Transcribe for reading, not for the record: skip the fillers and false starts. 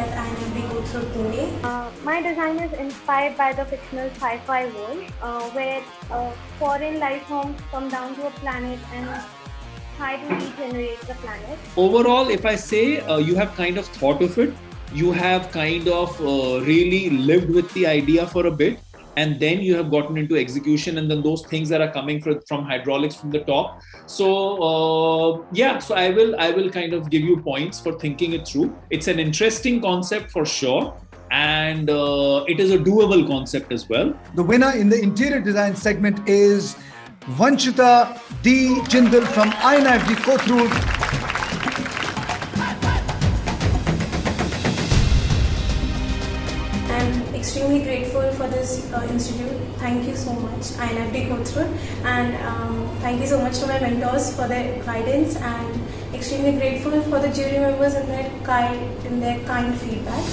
at INFD Pune. My design is inspired by the fictional sci-fi world where foreign life forms come down to a planet and try to regenerate the planet. Overall, if I say you have kind of thought of it, you have kind of really lived with the idea for a bit, and then you have gotten into execution, and then those things that are coming from hydraulics from the top. So yeah, so I will kind of give you points for thinking it through. It's an interesting concept for sure, and it is a doable concept as well. The winner in the interior design segment is Vanshita D. Jindal from INIFD Kothur. I'm extremely grateful for this institute. Thank you so much, INFD Kothur, and thank you so much to my mentors for their guidance, and extremely grateful for the jury members and their kind feedback.